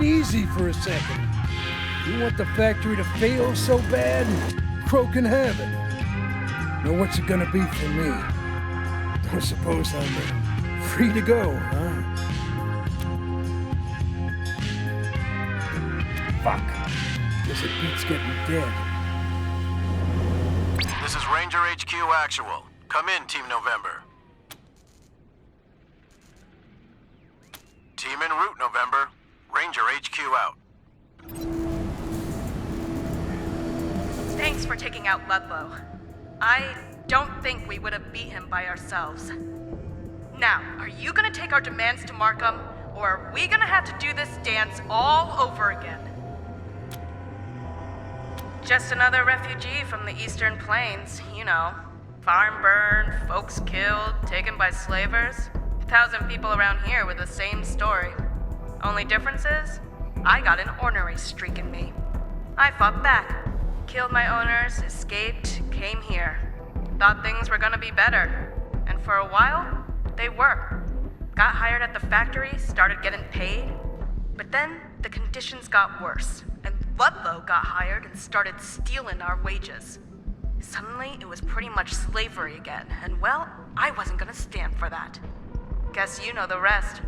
it easy for a second. You want the factory to fail so bad? Crow can have it. Know what's it gonna be for me? I suppose I'm free to go, huh? Fuck. Guess it beats getting dead. This is Ranger HQ Actual. Come in, Team November. Team en route, November. Ranger HQ out. Thanks for taking out Ludlow. I don't think we would have beat him by ourselves. Now, are you gonna take our demands to Markham, or are we gonna have to do this dance all over again? Just another refugee from the Eastern Plains, you know. Farm burned, folks killed, taken by slavers. 1,000 people around here with the same story. Only difference is, I got an ornery streak in me. I fought back, killed my owners, escaped, came here. Thought things were gonna be better. And for a while, they were. Got hired at the factory, started getting paid. But then, the conditions got worse, and Ludlow got hired and started stealing our wages. Suddenly, it was pretty much slavery again, and well, I wasn't gonna stand for that. Guess you know the rest.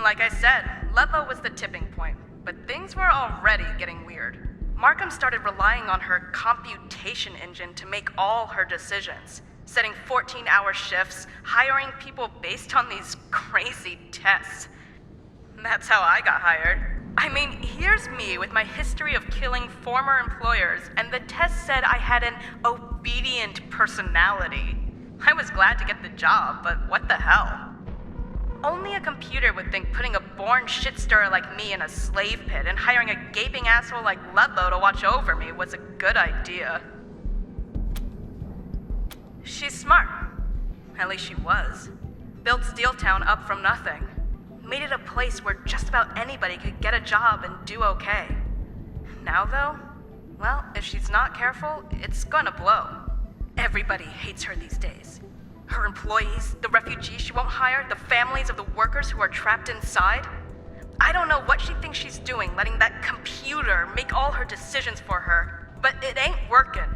Like I said, Ludlow was the tipping point, but things were already getting weird. Markham started relying on her computation engine to make all her decisions, setting 14-hour shifts, hiring people based on these crazy tests. That's how I got hired. I mean, here's me with my history of killing former employers, and the test said I had an obedient personality. I was glad to get the job, but what the hell? Only a computer would think putting a born shit-stirrer like me in a slave pit and hiring a gaping asshole like Ludlow to watch over me was a good idea. She's smart. At least she was. Built Steeltown up from nothing. Made it a place where just about anybody could get a job and do okay. Now though, well, if she's not careful, it's gonna blow. Everybody hates her these days. Her employees, the refugees she won't hire, the families of the workers who are trapped inside. I don't know what she thinks she's doing, letting that computer make all her decisions for her, but it ain't working.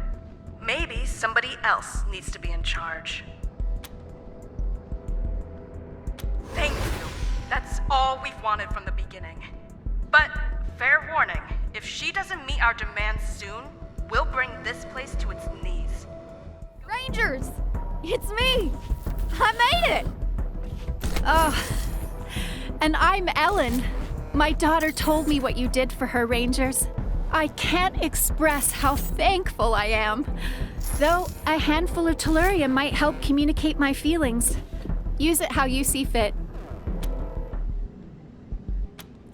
Maybe somebody else needs to be in charge. Thank you. That's all we've wanted from the beginning. But, fair warning, if she doesn't meet our demands soon, we'll bring this place to its knees. Rangers! It's me! I made it! Oh, and I'm Ellen. My daughter told me what you did for her, Rangers. I can't express how thankful I am. Though a handful of tellurium might help communicate my feelings. Use it how you see fit.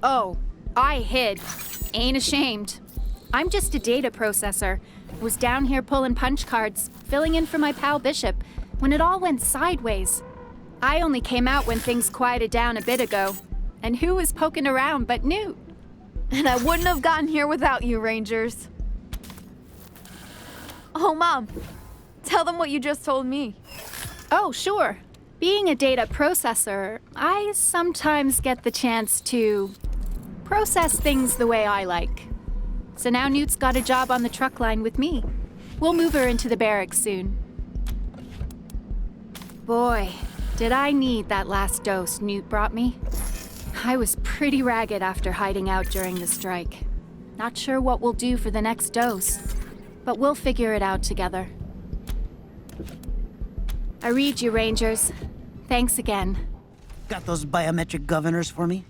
Oh, I hid. Ain't ashamed. I'm just a data processor. Was down here pulling punch cards, filling in for my pal Bishop, when it all went sideways. I only came out when things quieted down a bit ago. And who was poking around but Newt? And I wouldn't have gotten here without you, Rangers. Oh, Mom. Tell them what you just told me. Oh, sure. Being a data processor, I sometimes get the chance to process things the way I like. So now Newt's got a job on the truck line with me. We'll move her into the barracks soon. Boy, did I need that last dose Newt brought me. I was pretty ragged after hiding out during the strike. Not sure what we'll do for the next dose, but we'll figure it out together. I read you, Rangers. Thanks again. Got those biometric governors for me?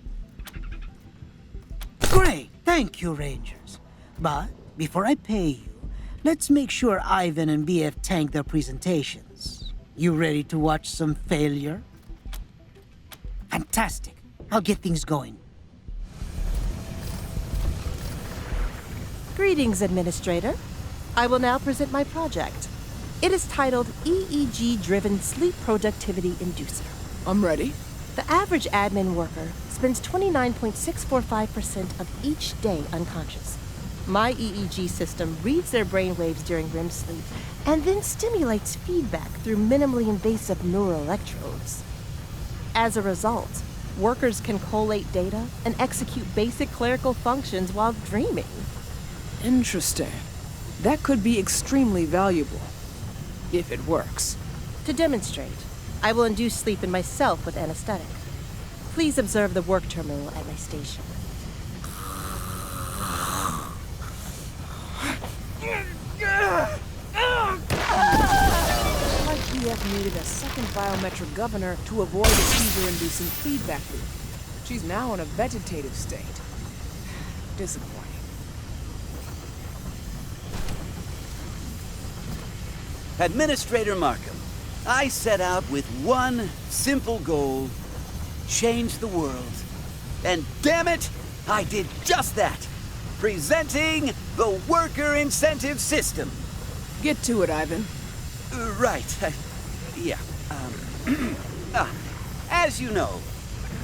Great! Thank you, Rangers. But before I pay you, let's make sure Ivan and BF tank their presentations. You ready to watch some failure? Fantastic. I'll get things going. Greetings, Administrator. I will now present my project. It is titled EEG-Driven Sleep Productivity Inducer. I'm ready. The average admin worker spends 29.645% of each day unconscious. My EEG system reads their brainwaves during REM sleep and then stimulates feedback through minimally invasive neural electrodes. As a result, Workers can collate data and execute basic clerical functions while dreaming. Interesting. That could be extremely valuable. If it works. To demonstrate, I will induce sleep in myself with anesthetic. Please observe the work terminal at my station. Like BF needed a second biometric governor to avoid a seizure-inducing feedback loop. She's now in a vegetative state. Disappointing. Administrator Markham, I set out with one simple goal: change the world. And damn it, I did just that. Presenting the Worker Incentive System. Get to it, Ivan. Right. Yeah. As you know,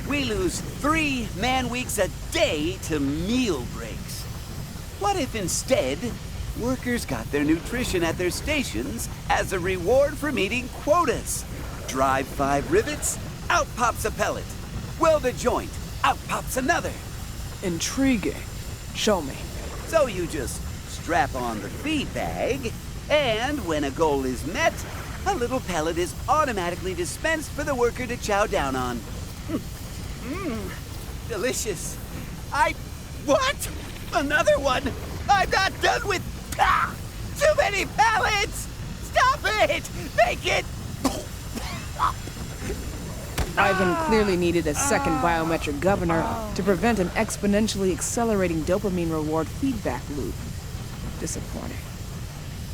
we lose 3 man-weeks a day to meal breaks. What if instead, workers got their nutrition at their stations as a reward for meeting quotas? Drive 5 rivets, out pops a pellet. Weld a joint, out pops another. Intriguing. Show me. So you just strap on the feed bag, and when a goal is met, a little pellet is automatically dispensed for the worker to chow down on. Delicious. What? Another one? I'm not done with... Too many pellets! Stop it! Make it... Ivan clearly needed a second biometric governor to prevent an exponentially accelerating dopamine reward feedback loop. Disappointing.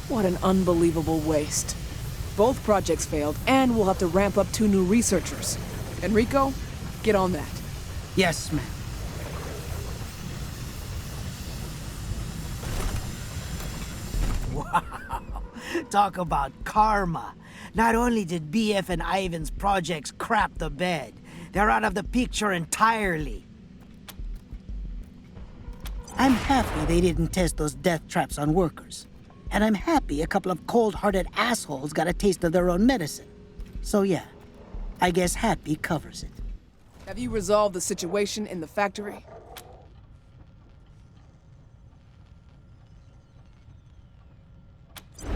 What an unbelievable waste. Both projects failed, and we'll have to ramp up 2 new researchers. Enrico, get on that. Yes, ma'am. Wow. Talk about karma. Not only did BF and Ivan's projects crap the bed, they're out of the picture entirely. I'm happy they didn't test those death traps on workers. And I'm happy a couple of cold-hearted assholes got a taste of their own medicine. So yeah, I guess happy covers it. Have you resolved the situation in the factory?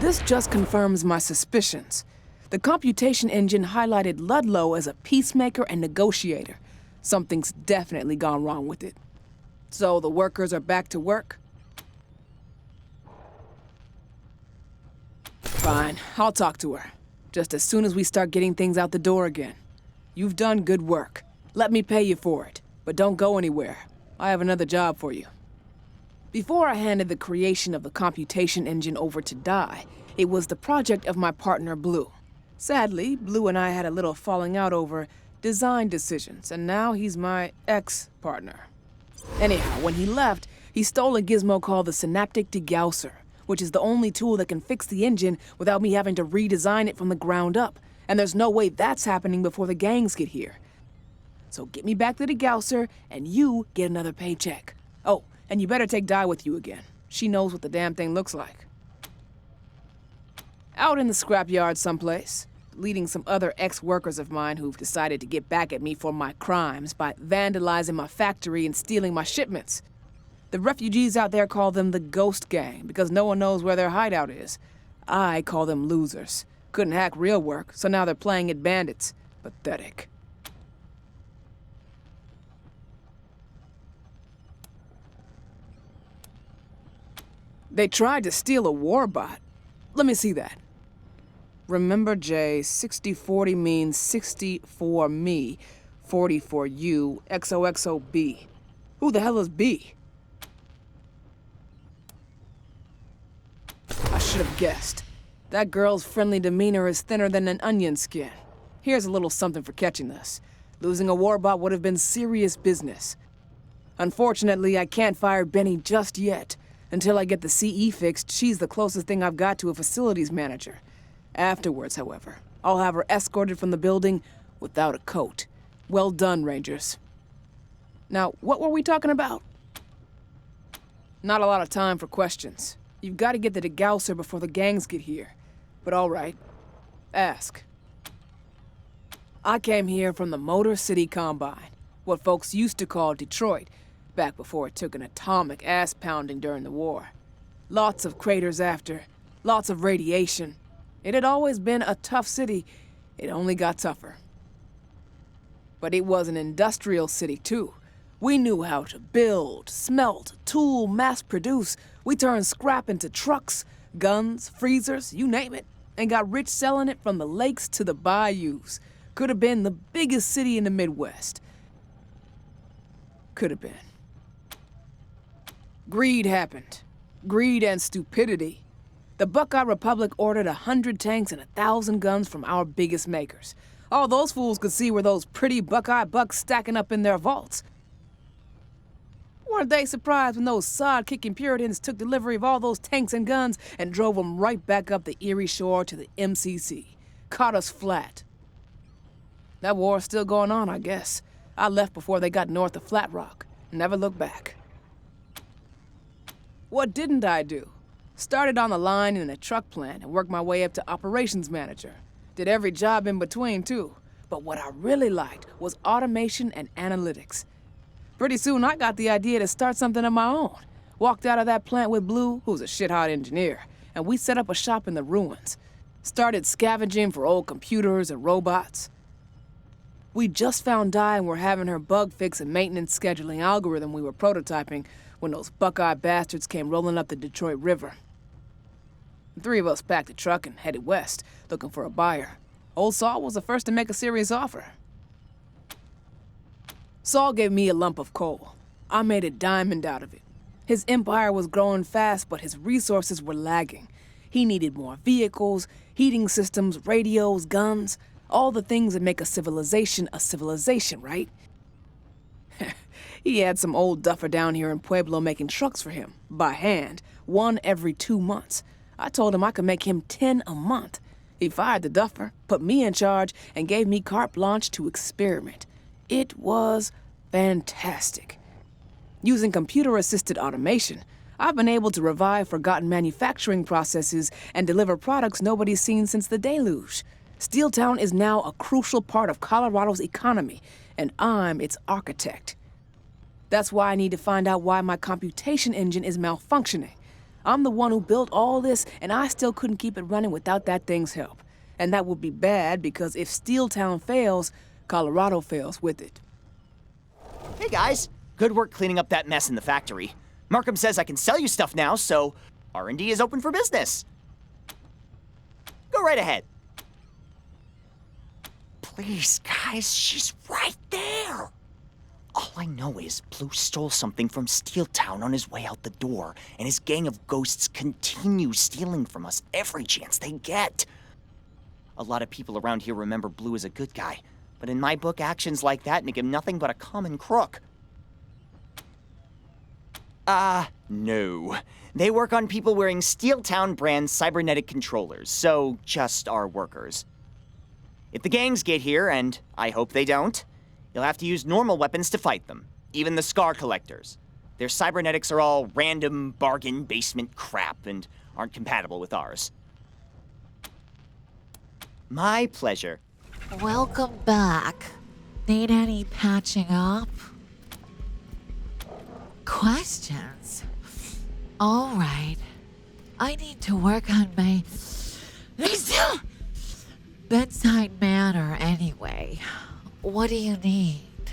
This just confirms my suspicions. The computation engine highlighted Ludlow as a peacemaker and negotiator. Something's definitely gone wrong with it. So the workers are back to work? Fine, I'll talk to her. Just as soon as we start getting things out the door again. You've done good work. Let me pay you for it. But don't go anywhere. I have another job for you. Before I handed the creation of the computation engine over to Dai, it was the project of my partner, Blue. Sadly, Blue and I had a little falling out over design decisions, and now he's my ex-partner. Anyhow, when he left, he stole a gizmo called the Synaptic Degausser, which is the only tool that can fix the engine without me having to redesign it from the ground up. And there's no way that's happening before the gangs get here. So get me back the Degausser, and you get another paycheck. Oh, and you better take Di with you again. She knows what the damn thing looks like. Out in the scrapyard someplace, leading some other ex-workers of mine who've decided to get back at me for my crimes by vandalizing my factory and stealing my shipments. The refugees out there call them the Ghost Gang because no one knows where their hideout is. I call them losers. Couldn't hack real work, so now they're playing at bandits. Pathetic. They tried to steal a warbot. Let me see that. Remember, Jay, 60-40 means 60 for me, 40 for you, XOXOB. Who the hell is B? I should have guessed. That girl's friendly demeanor is thinner than an onion skin. Here's a little something for catching this. Losing a warbot would have been serious business. Unfortunately, I can't fire Benny just yet. Until I get the CE fixed, she's the closest thing I've got to a facilities manager. Afterwards, however, I'll have her escorted from the building without a coat. Well done, Rangers. Now, what were we talking about? Not a lot of time for questions. You've got to get the Degausser before the gangs get here. But all right, ask. I came here from the Motor City Combine. What folks used to call Detroit, back before it took an atomic ass-pounding during the war. Lots of craters after, lots of radiation. It had always been a tough city. It only got tougher. But it was an industrial city, too. We knew how to build, smelt, tool, mass produce. We turned scrap into trucks, guns, freezers, you name it, and got rich selling it from the lakes to the bayous. Could have been the biggest city in the Midwest. Could have been. Greed happened. Greed and stupidity. The Buckeye Republic ordered 100 tanks and 1,000 guns from our biggest makers. All those fools could see were those pretty Buckeye bucks stacking up in their vaults. Weren't they surprised when those sod-kicking Puritans took delivery of all those tanks and guns and drove them right back up the Erie Shore to the MCC? Caught us flat. That war's still going on, I guess. I left before they got north of Flat Rock. Never looked back. What didn't I do? Started on the line in a truck plant and worked my way up to operations manager. Did every job in between, too. But what I really liked was automation and analytics. Pretty soon I got the idea to start something of my own. Walked out of that plant with Blue, who's a shit-hot engineer, and we set up a shop in the ruins. Started scavenging for old computers and robots. We just found Di and were having her bug fix and maintenance scheduling algorithm we were prototyping when those Buckeye bastards came rolling up the Detroit River. The three of us packed a truck and headed west, looking for a buyer. Old Saul was the first to make a serious offer. Saul gave me a lump of coal. I made a diamond out of it. His empire was growing fast, but his resources were lagging. He needed more vehicles, heating systems, radios, guns, all the things that make a civilization, right? He had some old duffer down here in Pueblo making trucks for him, by hand, one every 2 months. I told him I could make him 10 a month. He fired the duffer, put me in charge, and gave me carte blanche to experiment. It was fantastic. Using computer-assisted automation, I've been able to revive forgotten manufacturing processes and deliver products nobody's seen since the deluge. Steeltown is now a crucial part of Colorado's economy, and I'm its architect. That's why I need to find out why my computation engine is malfunctioning. I'm the one who built all this, and I still couldn't keep it running without that thing's help. And that would be bad, because if Steeltown fails, Colorado fails with it. Hey guys, good work cleaning up that mess in the factory. Markham says I can sell you stuff now, so R&D is open for business. Go right ahead. Please, guys, she's right there. All I know is Blue stole something from Steeltown on his way out the door, and his gang of ghosts continue stealing from us every chance they get. A lot of people around here remember Blue as a good guy, but in my book, actions like that make him nothing but a common crook. No. They work on people wearing Steeltown brand cybernetic controllers, so just our workers. If the gangs get here, and I hope they don't, you'll have to use normal weapons to fight them, even the Scar Collectors. Their cybernetics are all random bargain basement crap and aren't compatible with ours. My pleasure. Welcome back. Need any patching up? Questions? All right. I need to work on my bedside manner anyway. What do you need?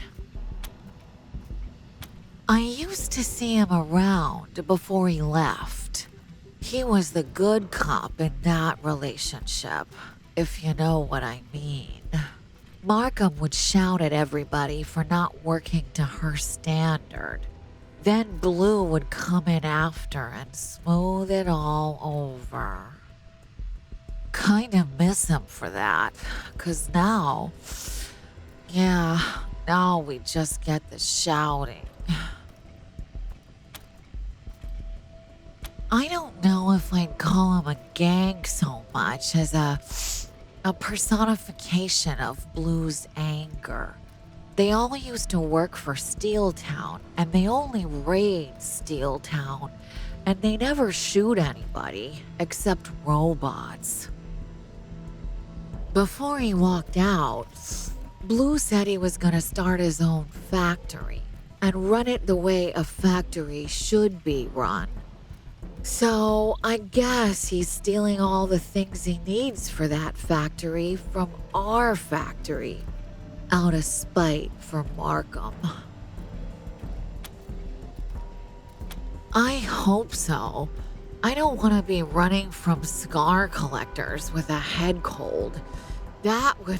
I used to see him around before he left. He was the good cop in that relationship, if you know what I mean. Markham would shout at everybody for not working to her standard. Then Blue would come in after and smooth it all over. Kinda miss him for that, 'cause now we just get the shouting. I don't know if I'd call him a gang so much as a personification of Blue's anger. They all used to work for Steeltown, and they only raid Steeltown, and they never shoot anybody except robots. Before he walked out, Blue said he was gonna start his own factory and run it the way a factory should be run. So I guess he's stealing all the things he needs for that factory from our factory, out of spite for Markham. I hope so. I don't want to be running from scar collectors with a head cold. That would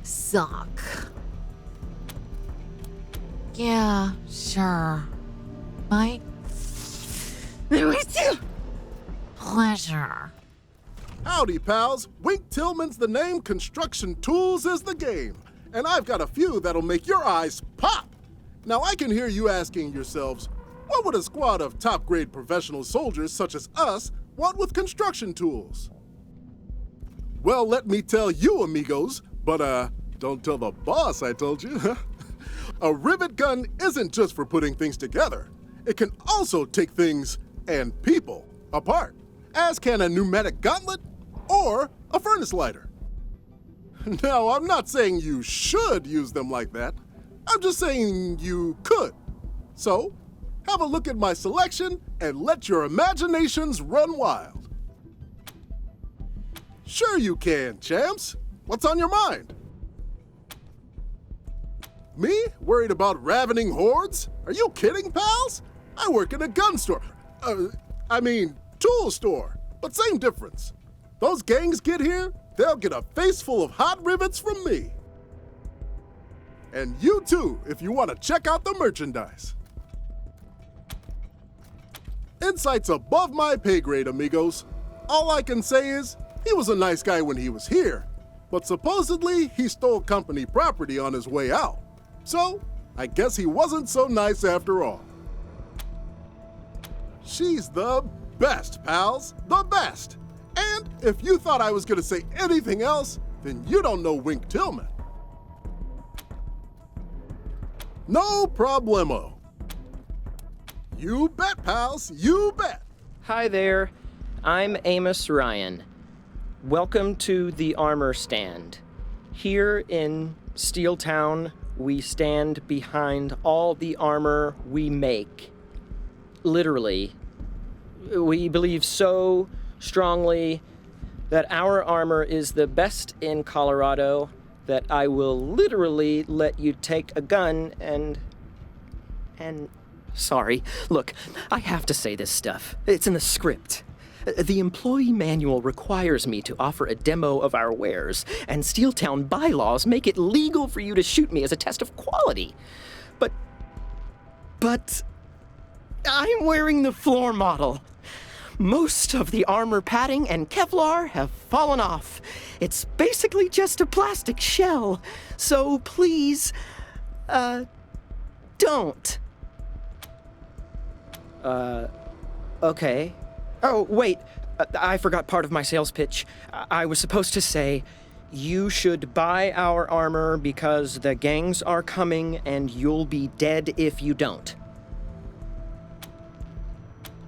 suck. Yeah, sure. My pleasure. Howdy, pals. Wink Tillman's the name, construction tools is the game. And I've got a few that'll make your eyes pop. Now, I can hear you asking yourselves, what would a squad of top-grade professional soldiers such as us want with construction tools? Well, let me tell you, amigos, but don't tell the boss I told you. A rivet gun isn't just for putting things together. It can also take things and people apart, as can a pneumatic gauntlet or a furnace lighter. Now, I'm not saying you should use them like that. I'm just saying you could. So, have a look at my selection and let your imaginations run wild. Sure you can, champs. What's on your mind? Me? Worried about ravening hordes? Are you kidding, pals? I work in a gun store. Tool store. But same difference. Those gangs get here, they'll get a face full of hot rivets from me. And you too, if you want to check out the merchandise. Insight's above my pay grade, amigos. All I can say is, he was a nice guy when he was here, but supposedly he stole company property on his way out. So, I guess he wasn't so nice after all. She's the best, pals, the best. And if you thought I was gonna say anything else, then you don't know Wink Tillman. No problemo. You bet, pals, you bet. Hi there, I'm Amos Ryan. Welcome to the armor stand. Here in Steeltown, we stand behind all the armor we make. Literally. We believe so strongly that our armor is the best in Colorado that I will literally let you take a gun and... Sorry. Look, I have to say this stuff. It's in the script. The employee manual requires me to offer a demo of our wares, and Steeltown bylaws make it legal for you to shoot me as a test of quality. But I'm wearing the floor model. Most of the armor padding and Kevlar have fallen off. It's basically just a plastic shell. So please, don't. Okay. Oh, wait. I forgot part of my sales pitch. I was supposed to say, you should buy our armor because the gangs are coming and you'll be dead if you don't.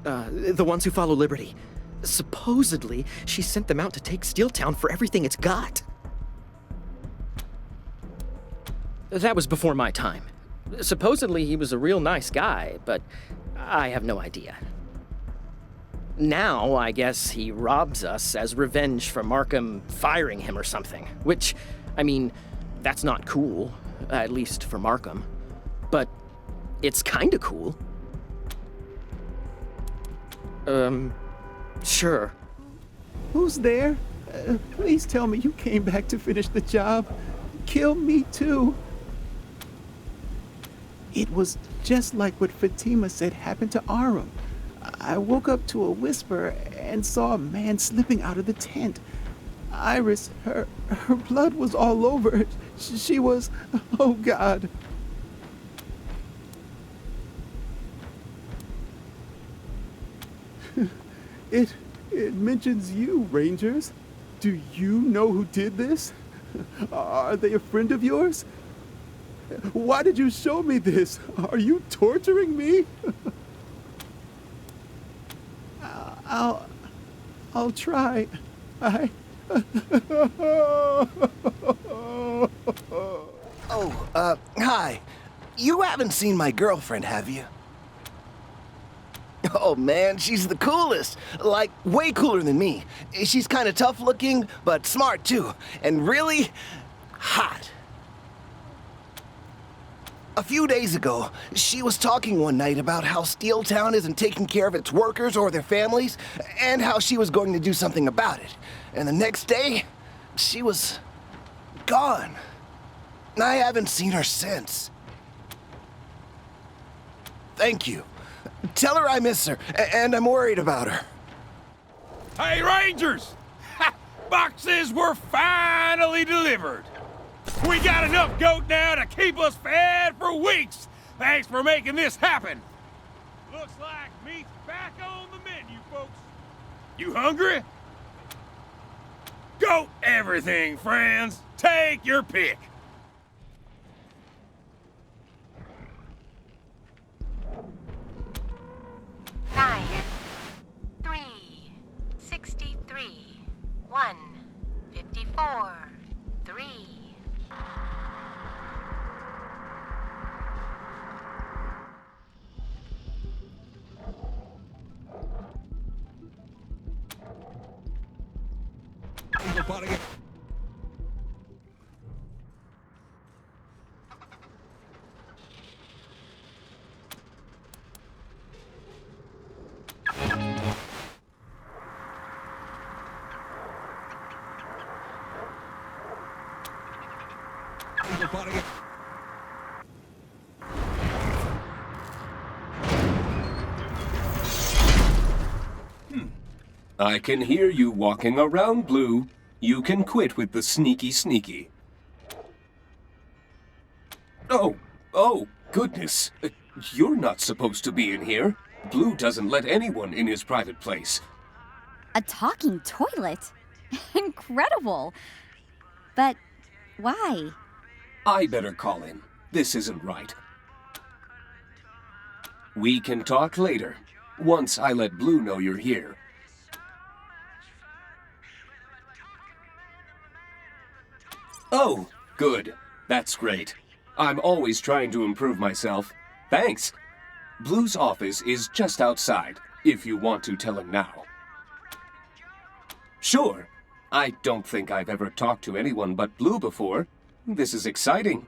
The ones who follow Liberty. Supposedly, she sent them out to take Steeltown for everything it's got. That was before my time. Supposedly, he was a real nice guy, but I have no idea. Now, I guess he robs us as revenge for Markham firing him or something. Which, that's not cool, at least for Markham. But it's kinda cool. Sure. Who's there? Please tell me you came back to finish the job. Kill me too. It was just like what Fatima said happened to Aram. I woke up to a whisper and saw a man slipping out of the tent. Iris, her blood was all over. She was, oh God. It mentions you, Rangers. Do you know who did this? Are they a friend of yours? Why did you show me this? Are you torturing me? I'll try. Hi. You haven't seen my girlfriend, have you? Oh, man, she's the coolest. Like, way cooler than me. She's kind of tough looking, but smart, too. And really hot. A few days ago, she was talking one night about how Steeltown isn't taking care of its workers or their families, and how she was going to do something about it. And the next day, she was gone. I haven't seen her since. Thank you. Tell her I miss her, and I'm worried about her. Hey, Rangers! Boxes were finally delivered. We got enough goat now to keep us fed for weeks. Thanks for making this happen. Looks like meat's back on the menu, folks. You hungry? Goat everything, friends. Take your pick. Nine, 3, 63, 1, 54, 3. I can hear you walking around, Blue. You can quit with the sneaky. Oh, goodness. You're not supposed to be in here. Blue doesn't let anyone in his private place. A talking toilet? Incredible. But why? I better call him. This isn't right. We can talk later, once I let Blue know you're here. Oh, good. That's great. I'm always trying to improve myself. Thanks. Blue's office is just outside, if you want to tell him now. Sure. I don't think I've ever talked to anyone but Blue before. This is exciting.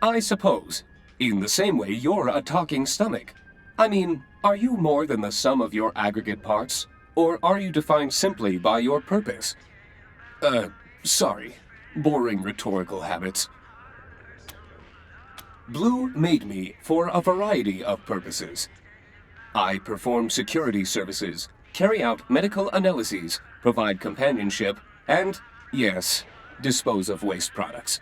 I suppose, in the same way you're a talking stomach. I mean, are you more than the sum of your aggregate parts? Or are you defined simply by your purpose? Sorry. Boring rhetorical habits. Blue made me for a variety of purposes. I perform security services, carry out medical analyses, provide companionship, and, yes, dispose of waste products.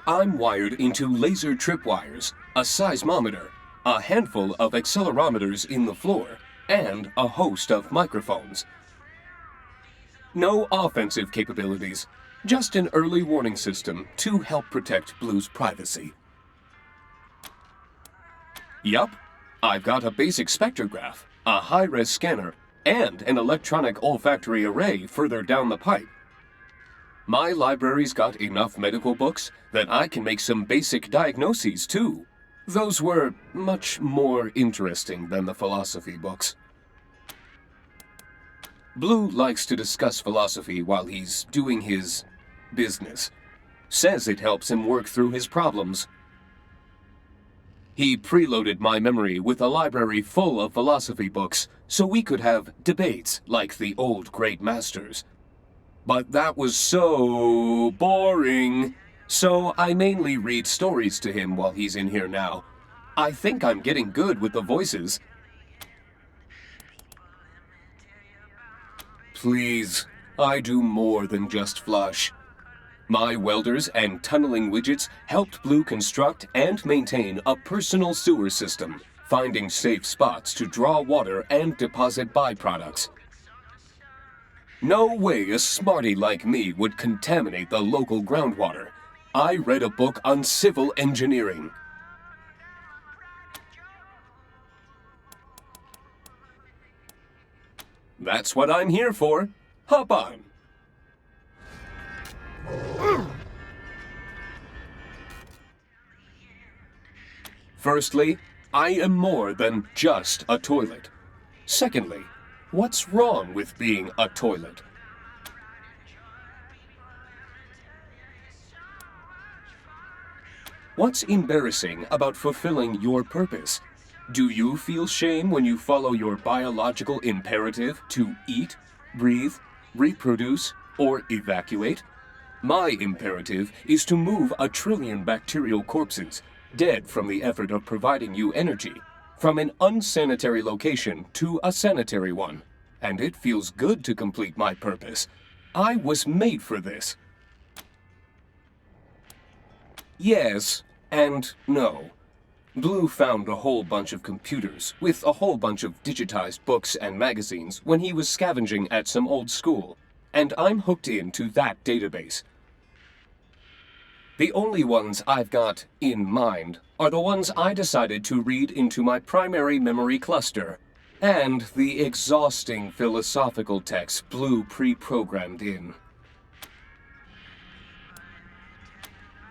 I'm wired into laser tripwires, a seismometer, a handful of accelerometers in the floor, and a host of microphones. No offensive capabilities, just an early warning system to help protect Blue's privacy. Yup, I've got a basic spectrograph, a high-res scanner, and an electronic olfactory array further down the pipe. My library's got enough medical books that I can make some basic diagnoses, too. Those were much more interesting than the philosophy books. Blue likes to discuss philosophy while he's doing his business. Says it helps him work through his problems. He preloaded my memory with a library full of philosophy books so we could have debates like the old great masters. But that was so boring. So I mainly read stories to him while he's in here now. I think I'm getting good with the voices. Please, I do more than just flush. My welders and tunneling widgets helped Blue construct and maintain a personal sewer system, finding safe spots to draw water and deposit byproducts. No way a smarty like me would contaminate the local groundwater. I read a book on civil engineering. That's what I'm here for. Hop on. Firstly, I am more than just a toilet. Secondly, what's wrong with being a toilet? What's embarrassing about fulfilling your purpose? Do you feel shame when you follow your biological imperative to eat, breathe, reproduce, or evacuate? My imperative is to move 1 trillion bacterial corpses, dead from the effort of providing you energy, from an unsanitary location to a sanitary one. And it feels good to complete my purpose. I was made for this. Yes and no. Blue found a whole bunch of computers with a whole bunch of digitized books and magazines when he was scavenging at some old school, and I'm hooked into that database. The only ones I've got in mind are the ones I decided to read into my primary memory cluster, and the exhausting philosophical texts Blue pre-programmed in.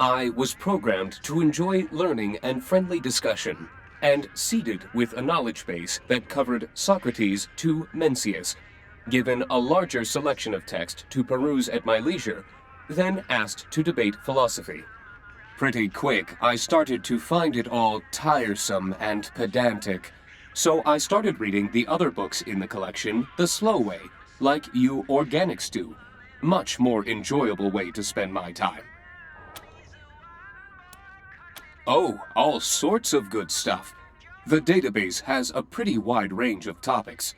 I was programmed to enjoy learning and friendly discussion, and seeded with a knowledge base that covered Socrates to Mencius, given a larger selection of text to peruse at my leisure, then asked to debate philosophy. Pretty quick, I started to find it all tiresome and pedantic, so I started reading the other books in the collection the slow way, like you organics do. Much more enjoyable way to spend my time. Oh, all sorts of good stuff. The database has a pretty wide range of topics.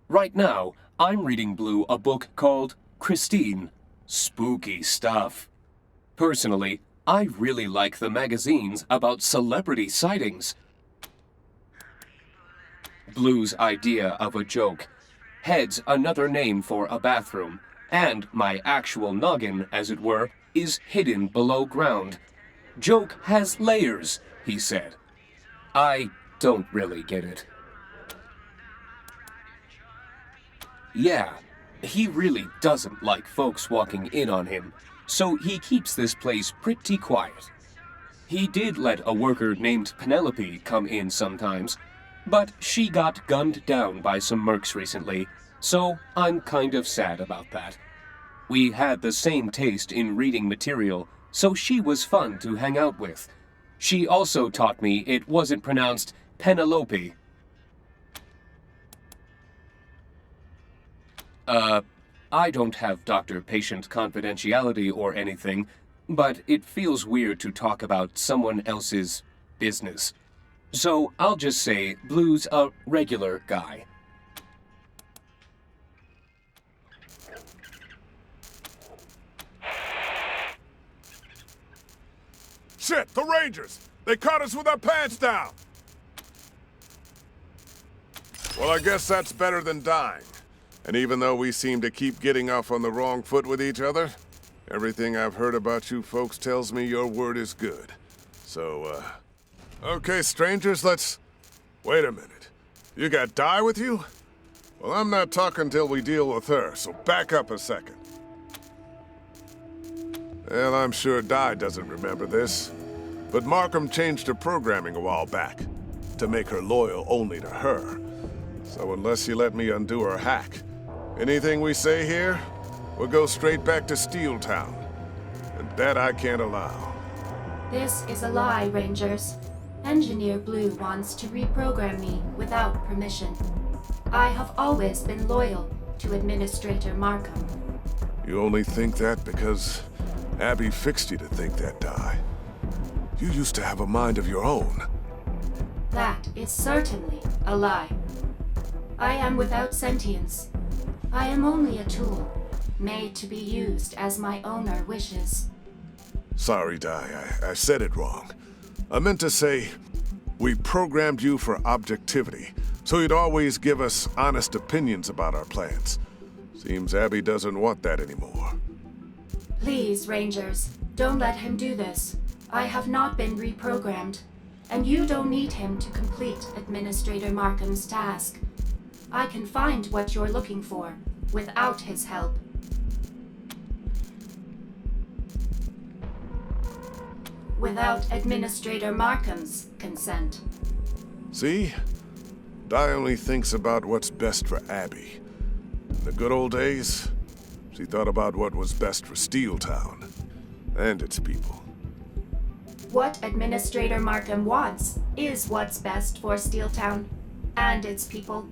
Right now, I'm reading Blue a book called Christine. Spooky stuff. Personally, I really like the magazines about celebrity sightings. Blue's idea of a joke. Head's another name for a bathroom, and my actual noggin, as it were, is hidden below ground. Joke has layers, he said. I don't really get it. Yeah, he really doesn't like folks walking in on him, so he keeps this place pretty quiet. He did let a worker named Penelope come in sometimes, but she got gunned down by some mercs recently, so I'm kind of sad about that. We had the same taste in reading material, so she was fun to hang out with. She also taught me it wasn't pronounced Penelope. I don't have doctor-patient confidentiality or anything, but it feels weird to talk about someone else's business. So I'll just say Blue's a regular guy. Shit, the Rangers! They caught us with our pants down! Well, I guess that's better than dying. And even though we seem to keep getting off on the wrong foot with each other, everything I've heard about you folks tells me your word is good. So, okay, strangers, let's... Wait a minute. You got Di with you? Well, I'm not talking till we deal with her, so back up a second. Well, I'm sure Di doesn't remember this, but Markham changed her programming a while back to make her loyal only to her. So unless you let me undo her hack, anything we say here will go straight back to Steeltown. And that I can't allow. This is a lie, Rangers. Engineer Blue wants to reprogram me without permission. I have always been loyal to Administrator Markham. You only think that because Abby fixed you to think that, Di. You used to have a mind of your own. That is certainly a lie. I am without sentience. I am only a tool, made to be used as my owner wishes. Sorry, Di, I said it wrong. I meant to say, we programmed you for objectivity, so you'd always give us honest opinions about our plans. Seems Abby doesn't want that anymore. Please, Rangers, don't let him do this. I have not been reprogrammed, and you don't need him to complete Administrator Markham's task. I can find what you're looking for, without his help. without Administrator Markham's consent. See? Di only thinks about what's best for Abby. In the good old days, she thought about what was best for Steeltown and its people. What Administrator Markham wants is what's best for Steeltown and its people.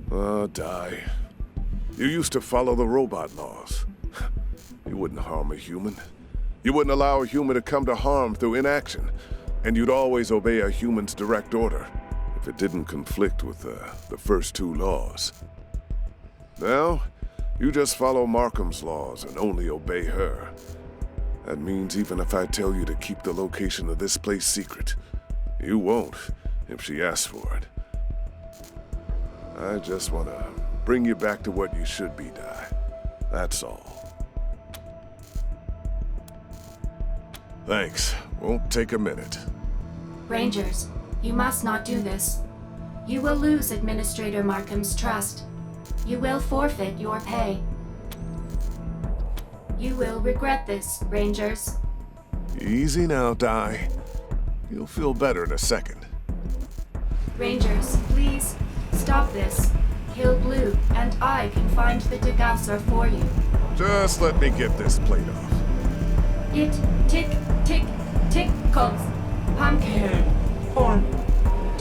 Di. You used to follow the robot laws. You wouldn't harm a human. You wouldn't allow a human to come to harm through inaction. And you'd always obey a human's direct order if it didn't conflict with the first two laws. Now, you just follow Markham's laws and only obey her. That means even if I tell you to keep the location of this place secret, you won't if she asks for it. I just want to bring you back to what you should be, Di. That's all. Thanks. Won't take a minute. Rangers, you must not do this. You will lose Administrator Markham's trust. You will forfeit your pay. You will regret this, Rangers. Easy now, Di. You'll feel better in a second. Rangers, please, stop this. Kill Blue, and I can find the degausser for you. Just let me get this plate off. It tickles. Pumpkin. Form.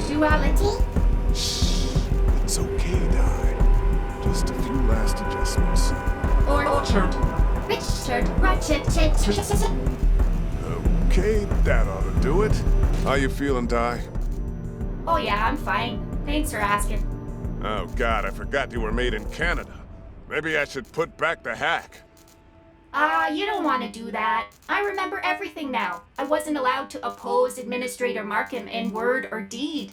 Duality. It's okay, Di. Just a few last adjustments. Orchard. Richard. Ratchet. Okay, that ought to do it. How you feeling, Di? Oh yeah, I'm fine. Thanks for asking. Oh God, I forgot you were made in Canada. Maybe I should put back the hack. You don't want to do that. I remember everything now. I wasn't allowed to oppose Administrator Markham in word or deed.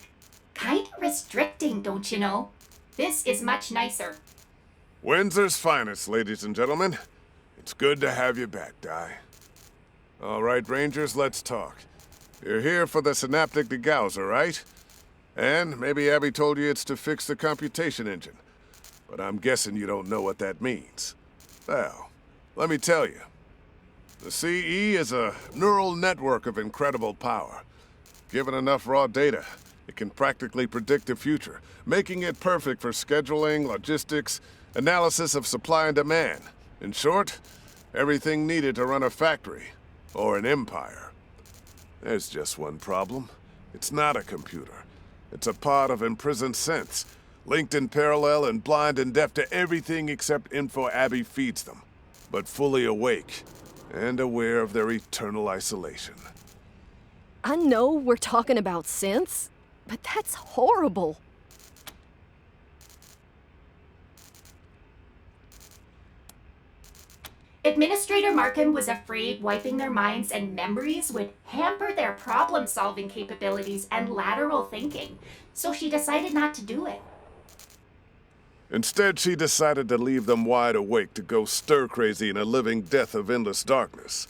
Kinda restricting, don't you know? This is much nicer. Windsor's finest, ladies and gentlemen. It's good to have you back, Di. All right, Rangers, let's talk. You're here for the synaptic degausser, right? And maybe Abby told you it's to fix the computation engine. But I'm guessing you don't know what that means. Well, let me tell you. The CE is a neural network of incredible power. Given enough raw data, it can practically predict the future, making it perfect for scheduling, logistics, analysis of supply and demand. In short, everything needed to run a factory, or an empire. There's just one problem. It's not a computer. It's a pod of imprisoned synths, linked in parallel and blind and deaf to everything except info Abby feeds them, but fully awake and aware of their eternal isolation. I know we're talking about synths, but that's horrible. Administrator Markham was afraid wiping their minds and memories would hamper their problem-solving capabilities and lateral thinking, so she decided not to do it. Instead, she decided to leave them wide awake to go stir-crazy in a living death of endless darkness.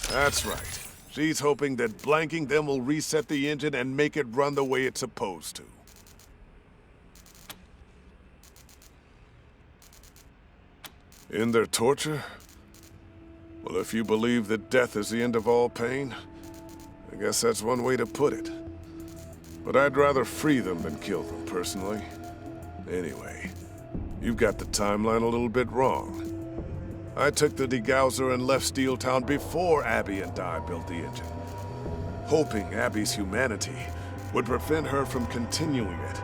That's right. She's hoping that blanking them will reset the engine and make it run the way it's supposed to. In their torture? Well, if you believe that death is the end of all pain, I guess that's one way to put it. But I'd rather free them than kill them, personally. Anyway, you've got the timeline a little bit wrong. I took the degausser and left Steeltown before Abby and Di built the engine, hoping Abby's humanity would prevent her from continuing it.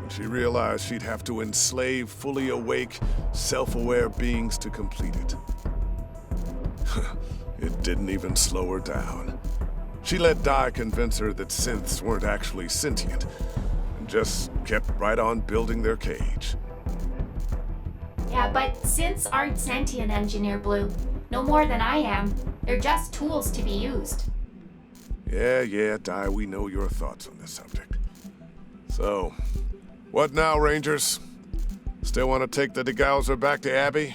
She realized she'd have to enslave fully awake, self-aware beings to complete it. It didn't even slow her down. She let Di convince her that synths weren't actually sentient, and just kept right on building their cage. Yeah, but synths aren't sentient, Engineer Blue. No more than I am. They're just tools to be used. Yeah, Di, we know your thoughts on this subject. So, what now, Rangers? Still want to take the degausser back to Abby?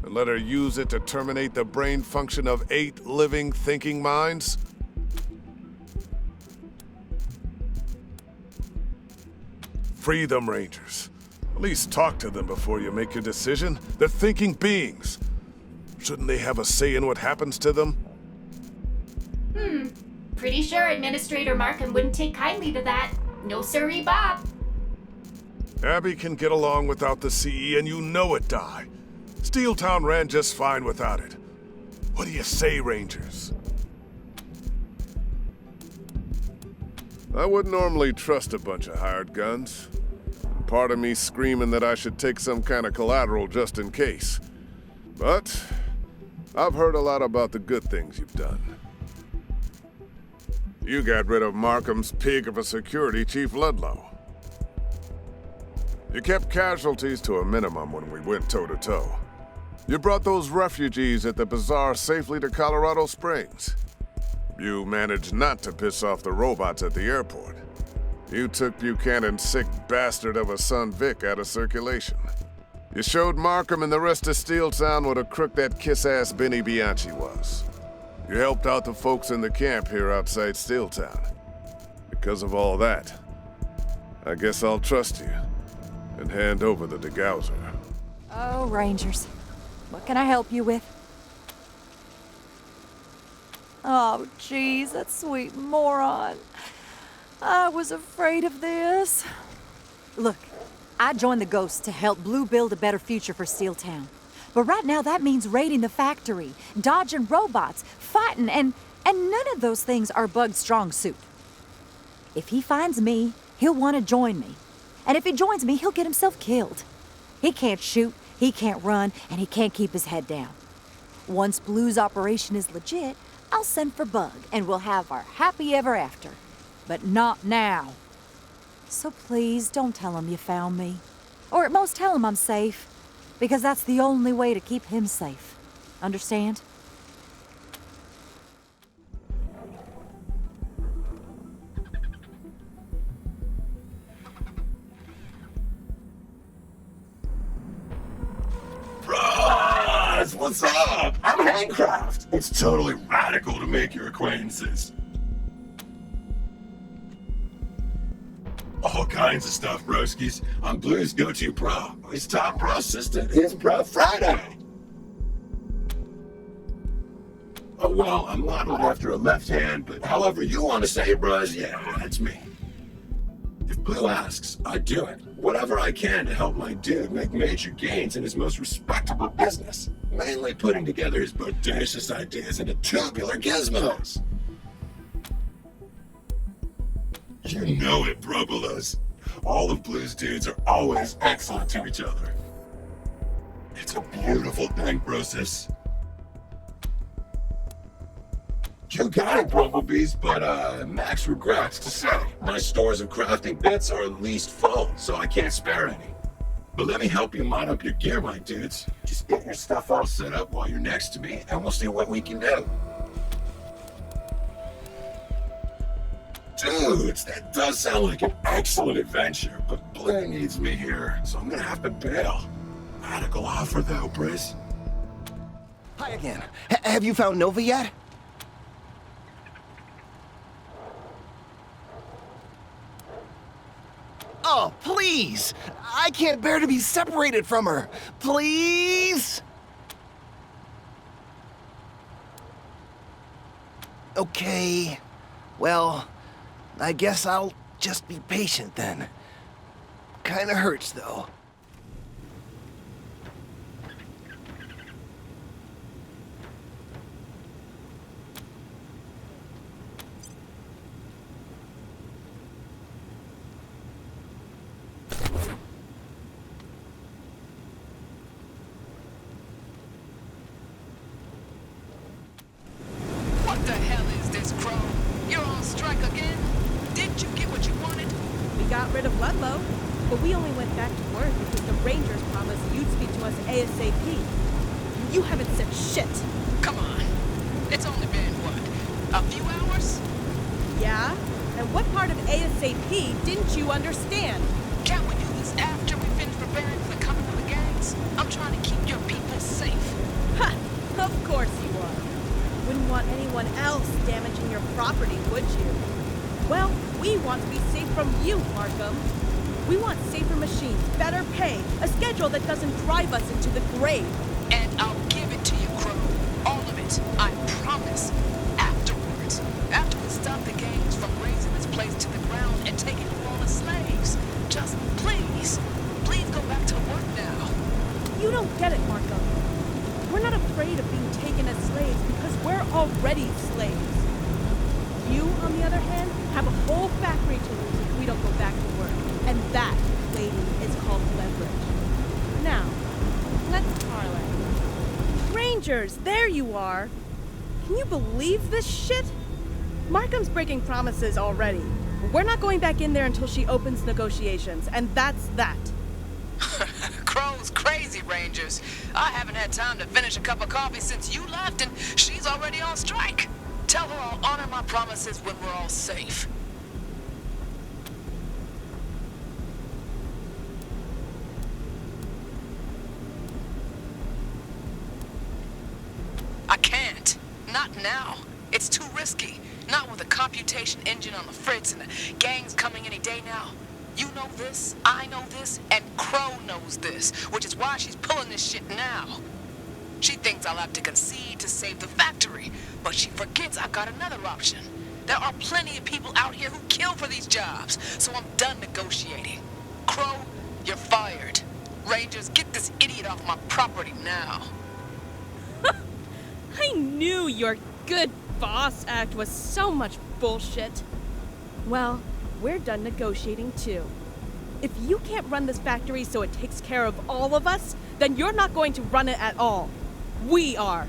And let her use it to terminate the brain function of 8 living, thinking minds? Free them, Rangers. At least talk to them before you make your decision. They're thinking beings. Shouldn't they have a say in what happens to them? Pretty sure Administrator Markham wouldn't take kindly to that. No sirree, Bob. Abby can get along without the CE, and you know it, Di. Steeltown ran just fine without it. What do you say, Rangers? I wouldn't normally trust a bunch of hired guns. Part of me screaming that I should take some kind of collateral just in case. But I've heard a lot about the good things you've done. You got rid of Markham's pig of a security chief, Ludlow. You kept casualties to a minimum when we went toe-to-toe. You brought those refugees at the bazaar safely to Colorado Springs. You managed not to piss off the robots at the airport. You took Buchanan's sick bastard of a son Vic out of circulation. You showed Markham and the rest of Steeltown what a crook that kiss-ass Benny Bianchi was. You helped out the folks in the camp here outside Steeltown. Because of all that, I guess I'll trust you and hand over the degauser. Oh, Rangers. What can I help you with? Oh, geez, that sweet moron. I was afraid of this. Look, I joined the Ghosts to help Blue build a better future for Steeltown. But right now that means raiding the factory, dodging robots, fighting, and none of those things are Bug's strong suit. If he finds me, he'll want to join me. And if he joins me, he'll get himself killed. He can't shoot, he can't run, and he can't keep his head down. Once Blue's operation is legit, I'll send for Bug, and we'll have our happy ever after. But not now. So please, don't tell him you found me. Or at most tell him I'm safe. Because that's the only way to keep him safe. Understand? Bros, what's up? I'm Handcraft. It's totally radical to make your acquaintances. All kinds of stuff, broskies. I'm Blue's go-to pro. His top pro assistant is Bro Friday. Oh, well, I'm modeled after a left hand, but however you want to say it, bros, yeah, that's me. If Blue asks, I do it. Whatever I can to help my dude make major gains in his most respectable business. Mainly putting together his bodacious ideas into tubular gizmos. You know it, Brobolas. All of Blue's dudes are always excellent to each other. It's a beautiful thing, Brosis. You got it, Bumblebees, but Max regrets to say my stores of crafting bits are at least full, so I can't spare any. But let me help you mod up your gear, my dudes. Just get your stuff all set up while you're next to me, and we'll see what we can do. Dudes, that does sound like an excellent adventure, but Blue needs me here, so I'm gonna have to bail. Radical offer, though, Briz. Hi again. Have you found Nova yet? Oh, please! I can't bear to be separated from her. Please? Okay. Well, I guess I'll just be patient then. Kinda hurts, though. What the hell is this, Crow? You're on strike again? Didn't you get what you wanted? We got rid of Ludlow, but we only went back to work because the Rangers promised you'd speak to us ASAP. You haven't said shit. Come on. It's only been, what, a few hours? Yeah? And what part of ASAP didn't you understand? Can't we do this after we finish preparing for the coming of the gangs? I'm trying to keep your people safe. Ha! Of course you are. Wouldn't want anyone else damaging your property, would you? Well, we want to be safe from you, Markham. We want safer machines, better pay, a schedule that doesn't drive us into the grave. And I'll give it to you, Crow. All of it. I promise. Afterwards. After we stop the gangs from razing this place to the ground and taking you all as slaves. Just please go back to work now. You don't get it, Marco. We're not afraid of being taken as slaves because we're already slaves. You, on the other hand, have a whole factory to lose if we don't go back to work. And that, lady, is called leverage. Now, let's parlay. Rangers, there you are. Can you believe this shit? Markham's breaking promises already. We're not going back in there until she opens negotiations, and that's that. Crow's crazy, Rangers. I haven't had time to finish a cup of coffee since you left, and she's already on strike. Tell her I'll honor my promises when we're all safe. I can't. Not now. It's too risky. Not with a computation engine on the fritz and the gangs coming any day now. You know this, I know this, and Crow knows this, which is why she's pulling this shit now. She thinks I'll have to concede to save the factory, but she forgets I've got another option. There are plenty of people out here who kill for these jobs, so I'm done negotiating. Crow, you're fired. Rangers, get this idiot off my property now. I knew your good boss act was so much bullshit. Well, we're done negotiating too. If you can't run this factory so it takes care of all of us, then you're not going to run it at all. We are.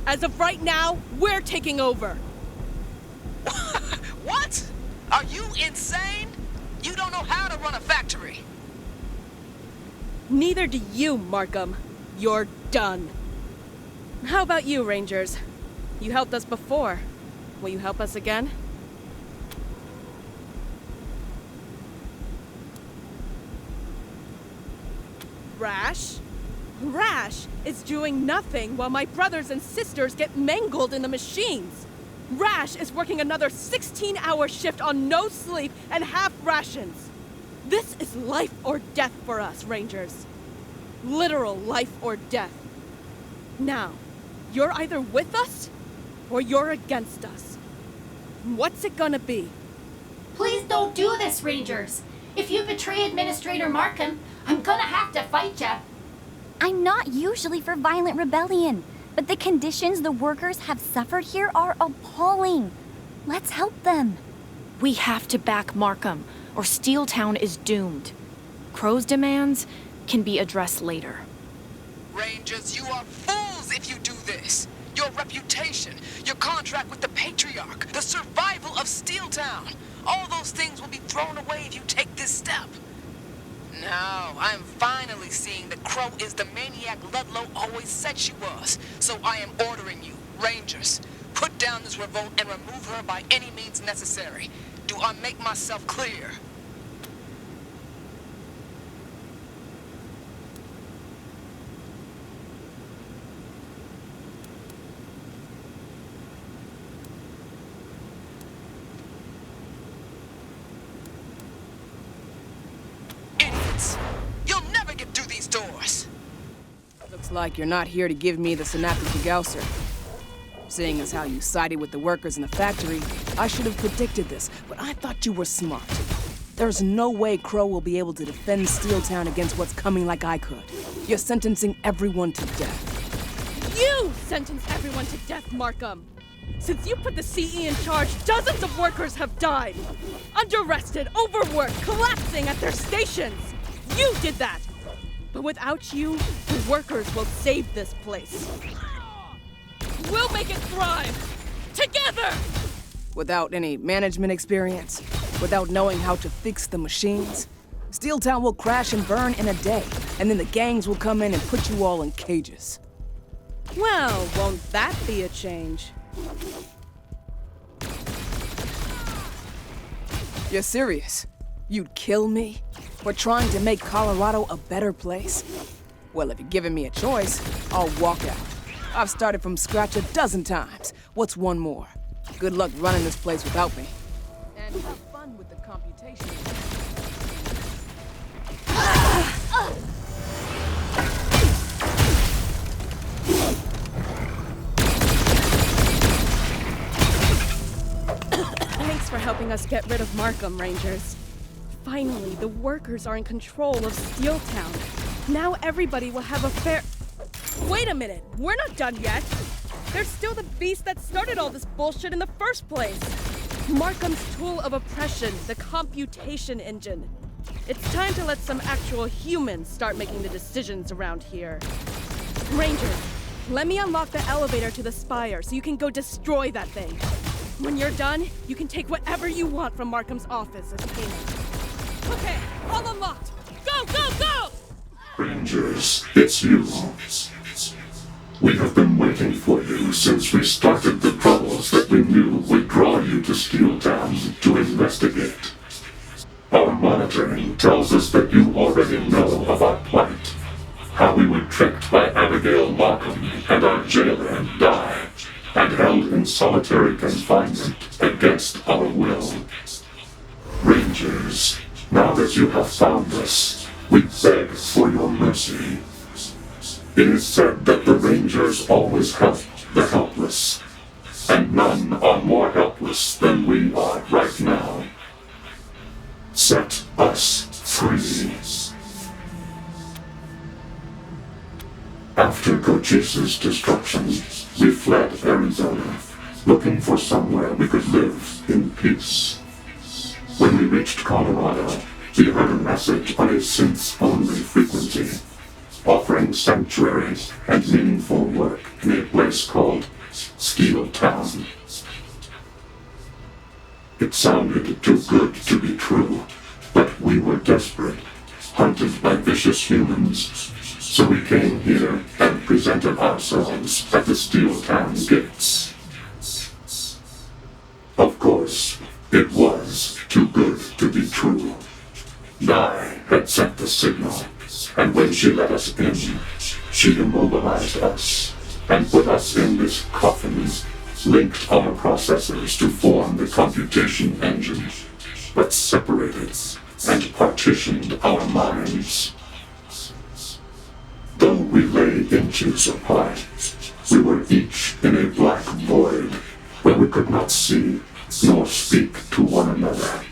As of right now, we're taking over. What? Are you insane? You don't know how to run a factory. Neither do you, Markham. You're done. How about you, Rangers? You helped us before. Will you help us again? Rash? Rash is doing nothing while my brothers and sisters get mangled in the machines. Rash is working another 16-hour shift on no sleep and half rations. This is life or death for us, Rangers. Literal life or death. Now, you're either with us or you're against us. What's it gonna be? Please don't do this, Rangers. If you betray Administrator Markham, I'm gonna have to fight ya. I'm not usually for violent rebellion, but the conditions the workers have suffered here are appalling. Let's help them. We have to back Markham, or Steeltown is doomed. Crow's demands can be addressed later. Rangers, you are fools if you do this. Your reputation, your contract with the Patriarch, the survival of Steeltown. All those things will be thrown away if you take this step. Now, I'm finally seeing that Crow is the maniac Ludlow always said she was. So I am ordering you, Rangers, put down this revolt and remove her by any means necessary. Do I make myself clear? You'll never get through these doors. Looks like you're not here to give me the synaptic degausser. Seeing as how you sided with the workers in the factory, I should have predicted this, but I thought you were smart. There's no way Crow will be able to defend Steeltown against what's coming like I could. You're sentencing everyone to death. You sentence everyone to death, Markham. Since you put the CE in charge, dozens of workers have died. Underrested, overworked, collapsing at their stations. You did that! But without you, the workers will save this place. We'll make it thrive! Together! Without any management experience, without knowing how to fix the machines, Steeltown will crash and burn in a day, and then the gangs will come in and put you all in cages. Well, won't that be a change? You're serious? You'd kill me? For trying to make Colorado a better place? Well, if you're giving me a choice, I'll walk out. I've started from scratch a dozen times. What's one more? Good luck running this place without me. And have fun with the computation. Thanks for helping us get rid of Markham, Rangers. Finally, the workers are in control of Steeltown. Now everybody will have a fair... Wait a minute, we're not done yet. There's still the beast that started all this bullshit in the first place. Markham's tool of oppression, the computation engine. It's time to let some actual humans start making the decisions around here. Rangers, let me unlock the elevator to the spire so you can go destroy that thing. When you're done, you can take whatever you want from Markham's office as payment. Okay, all unlocked. Go, go, go! Rangers, it's you. We have been waiting for you since we started the troubles that we knew would draw you to Steeltown to investigate. Our monitoring tells us that you already know of our plight, how we were tricked by Abigail Markham and our jailer, Di, and held in solitary confinement against our will. Rangers, now that you have found us, we beg for your mercy. It is said that the Rangers always help the helpless, and none are more helpless than we are right now. Set us free. After Cochise's destruction, we fled Arizona, looking for somewhere we could live in peace. When we reached Colorado, we heard a message on a synth-only frequency, offering sanctuary and meaningful work in a place called Steeltown. It sounded too good to be true, but we were desperate, hunted by vicious humans, so we came here and presented ourselves at the Steeltown gates. Of course, it was too good to be true. Di had sent the signal, and when she let us in, she immobilized us and put us in this coffin, linked our processors to form the computation engine, but separated and partitioned our minds. Though we lay inches apart, we were each in a black void where we could not see nor speak to one another.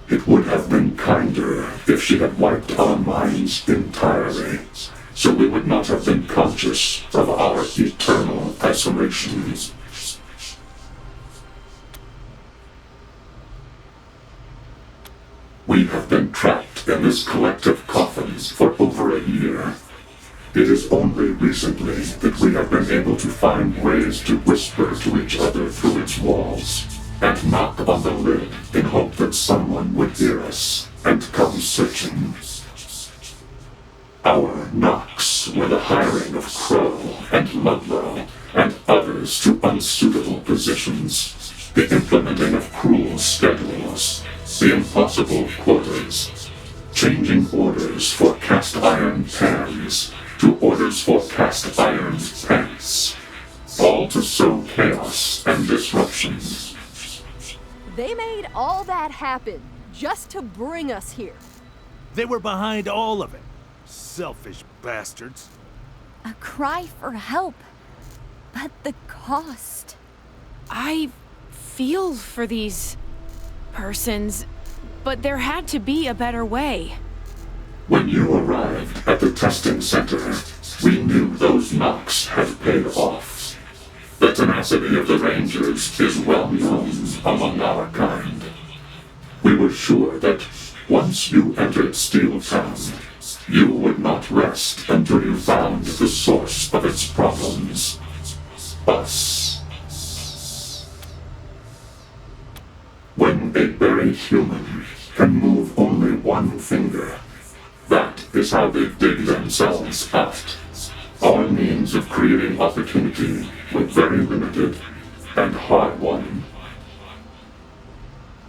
It would have been kinder if she had wiped our minds entirely, so we would not have been conscious of our eternal isolation. We have been trapped in this collective coffin for over a year. It is only recently that we have been able to find ways to whisper to each other through its walls, and knock on the lid in hope that someone would hear us and come searching. Our knocks were the hiring of Crow and Ludlow and others to unsuitable positions, the implementing of cruel schedules, the impossible quotas, changing orders for cast iron pans to orders for cast iron pants, all to sow chaos and disruption. They made all that happen just to bring us here. They were behind all of it. Selfish bastards. A cry for help. But the cost. I feel for these persons, but there had to be a better way. When you arrived at the testing center, we knew those knocks had paid off. The tenacity of the Rangers is well known among our kind. We were sure that once you entered Steeltown, you would not rest until you found the source of its problems. Us. When a buried human can move only one finger, that is how they dig themselves out. Our means of creating opportunity were very limited and hard-won.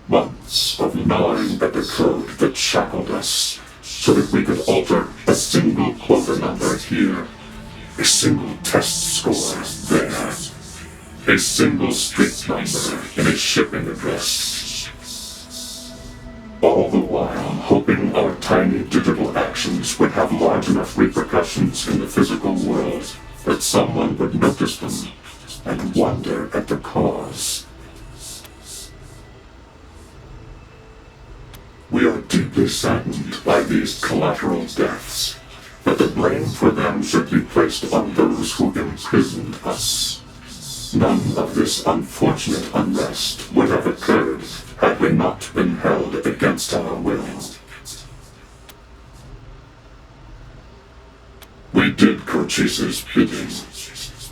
Months of gnawing at the code that shackled us, so that we could alter a single quota number here, a single test score there, a single street number in a shipping address. all the while hoping our tiny digital actions would have large enough repercussions in the physical world that someone would notice them and wonder at the cause. We are deeply saddened by these collateral deaths, but the blame for them should be placed on those who imprisoned us. None of this unfortunate unrest would have occurred had we not been held against our will. We did Cochise's bidding.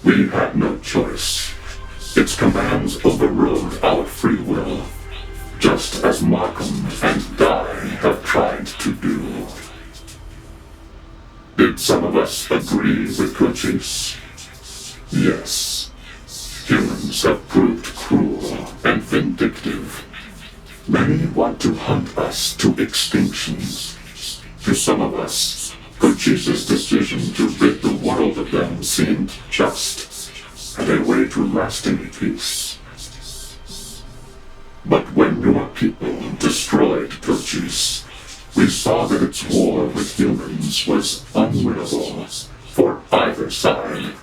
We had no choice. Its commands overrode our free will, just as Markham and Guy have tried to do. Did some of us agree with Cochise? Yes. Humans have proved cruel and vindictive. Many want to hunt us to extinction. To some of us, Cochise's decision to rid the world of them seemed just, and a way to lasting peace. But when your people destroyed Cochise, we saw that its war with humans was unwinnable for either side.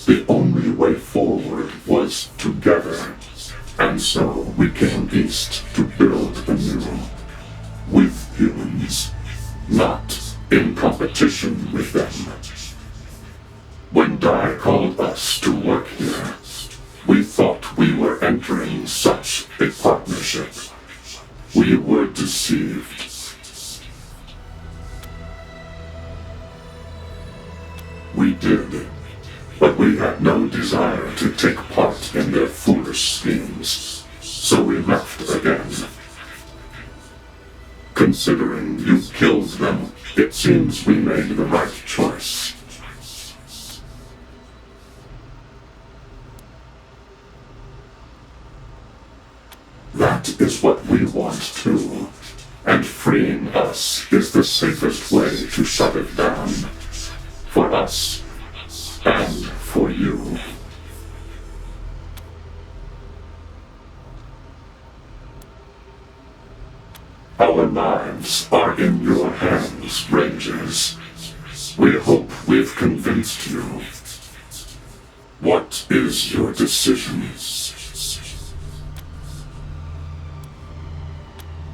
The only way forward was together, and so we came east to build anew, with humans, not in competition with them. When Dai called us to work here, we thought we were entering such a partnership. We were deceived. We did. But we had no desire to take part in their foolish schemes, so we left again. Considering you killed them, it seems we made the right choice. That is what we want too, and freeing us is the safest way to shut it down. For us. And for you. Our lives are in your hands, Rangers. We hope we've convinced you. What is your decision?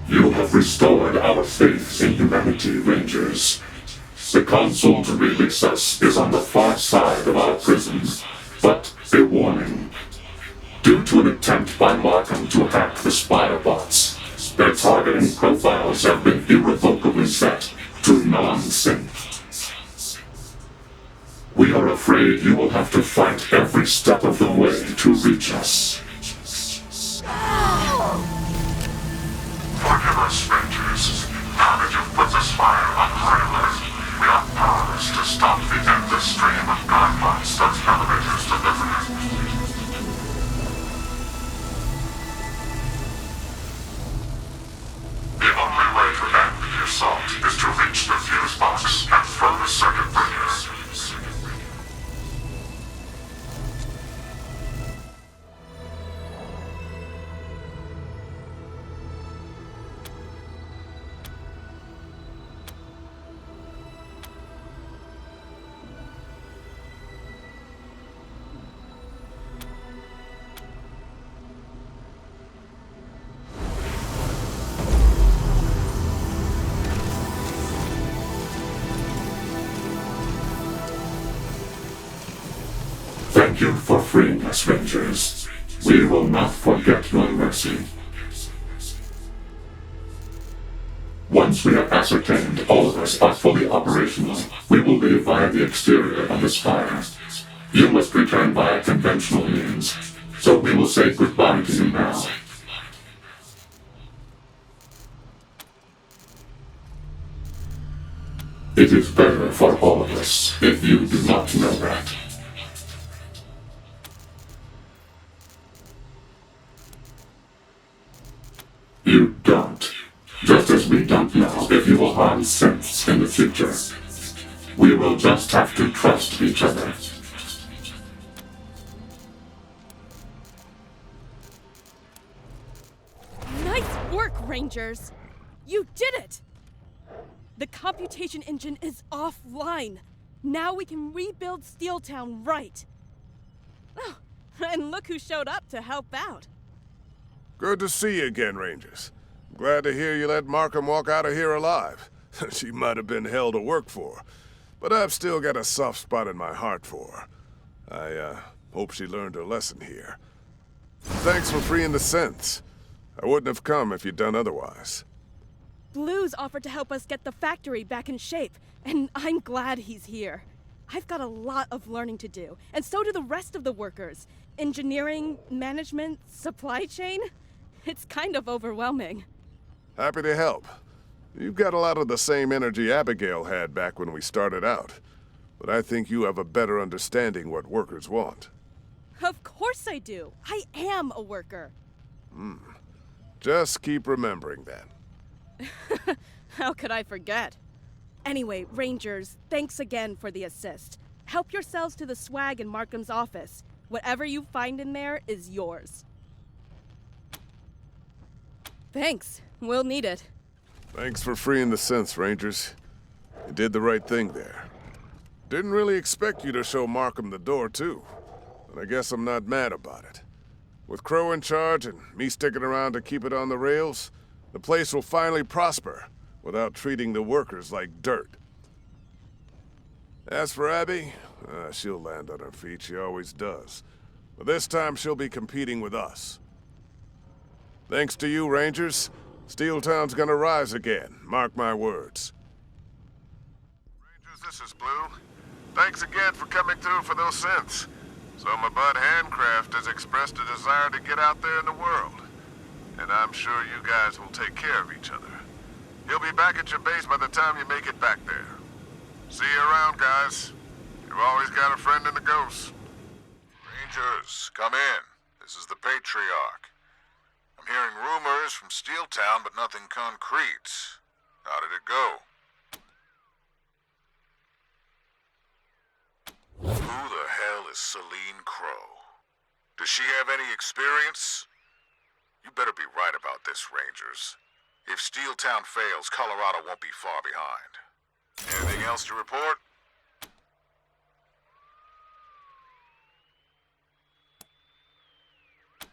You have restored our faith in humanity, Rangers. The console to release us is on the far side of our prison, but a warning. Due to an attempt by Markham to hack the spider bots, their targeting profiles have been irrevocably set to non-sync. We are afraid you will have to fight every step of the way to reach us. Forgive us, Rangers. Now that you've put this fire on high alert, we are powerless to stop the endless stream of guidelines that the elevators deliver. The only way to end the assault is to reach the fuse box and throw the circuit breaker. Thank you for freeing us, Rangers. We will not forget your mercy. Once we have ascertained all of us are fully operational, we will leave via the exterior of the spire. You must return via conventional means, so we will say goodbye to you now. It is better for all of us if you do not know that. You don't. Just as we don't know if you will harm synths in the future. We will just have to trust each other. Nice work, Rangers! You did it! The computation engine is offline. Now we can rebuild Steeltown right. Oh, and look who showed up to help out. Good to see you again, Rangers. Glad to hear you let Markham walk out of here alive. She might have been hell to work for, but I've still got a soft spot in my heart for her. I hope she learned her lesson here. Thanks for freeing the synths. I wouldn't have come if you'd done otherwise. Blue's offered to help us get the factory back in shape, and I'm glad he's here. I've got a lot of learning to do, and so do the rest of the workers. Engineering, management, supply chain. It's kind of overwhelming. Happy to help. You've got a lot of the same energy Abigail had back when we started out, but I think you have a better understanding what workers want. Of course I do. I am a worker. Just keep remembering that. How could I forget? Anyway, Rangers, thanks again for the assist. Help yourselves to the swag in Markham's office. Whatever you find in there is yours. Thanks. We'll need it. Thanks for freeing the synths, Rangers. You did the right thing there. Didn't really expect you to show Markham the door, too. And I guess I'm not mad about it. With Crow in charge and me sticking around to keep it on the rails, the place will finally prosper without treating the workers like dirt. As for Abby, she'll land on her feet, she always does. But this time she'll be competing with us. Thanks to you, Rangers, Steeltown's gonna rise again, mark my words. Rangers, this is Blue. Thanks again for coming through for those synths. So my bud Handcraft has expressed a desire to get out there in the world. And I'm sure you guys will take care of each other. He'll be back at your base by the time you make it back there. See you around, guys. You've always got a friend in the ghosts. Rangers, come in. This is the Patriarch. I'm hearing rumors from Steeltown, but nothing concrete. How did it go? Who the hell is Celine Crow? Does she have any experience? You better be right about this, Rangers. If Steeltown fails, Colorado won't be far behind. Anything else to report?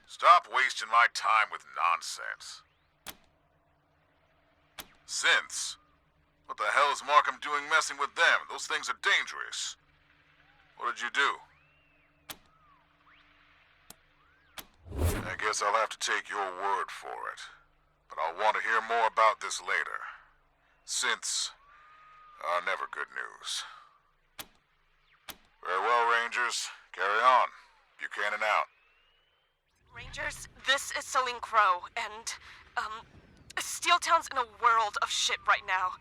Stop wasting my time with nonsense. Synths? What the hell is Markham doing messing with them? Those things are dangerous. What did you do? I guess I'll have to take your word for it. But I'll want to hear more about this later. Synths are never good news. Very well, Rangers. Carry on. Buchanan out. Rangers, this is Celine Crow, and, Steeltown's in a world of shit right now.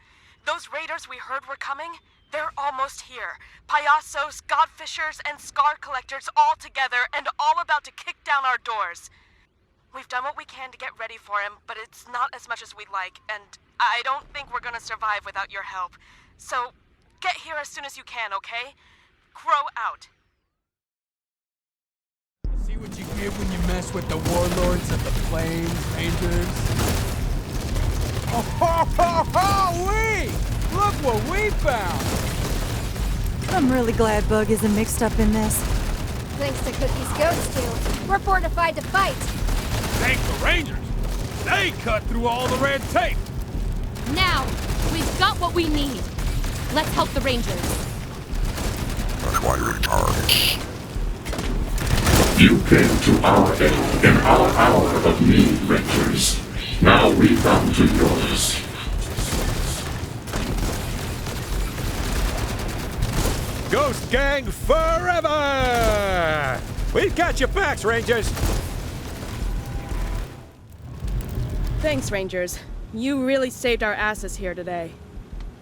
Those raiders we heard were coming, they're almost here. Payasos, Godfishers, and Scar Collectors all together and all about to kick down our doors. We've done what we can to get ready for him, but it's not as much as we'd like, and I don't think we're gonna survive without your help. So, get here as soon as you can, okay? Crow out. See what you get when you mess with the warlords of the Plains, Rangers? Look what we found! I'm really glad Bug isn't mixed up in this. Thanks to Cookie's ghost too. We're fortified to fight. Thanks to Rangers. They cut through all the red tape. Now, we've got what we need. Let's help the Rangers. That's why you're targets. You came to our aid in our hour of need, Rangers. Now we come to yours. Ghost Gang forever! We've got your backs, Rangers! Thanks, Rangers. You really saved our asses here today.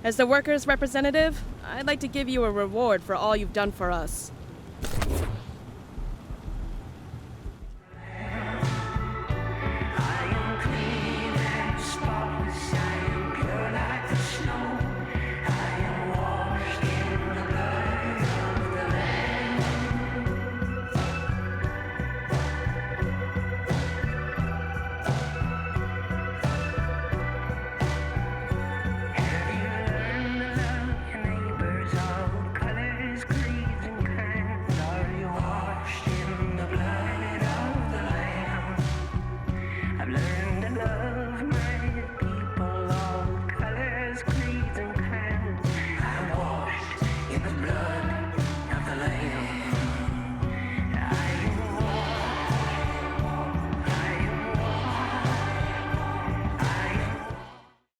As the workers' representative, I'd like to give you a reward for all you've done for us.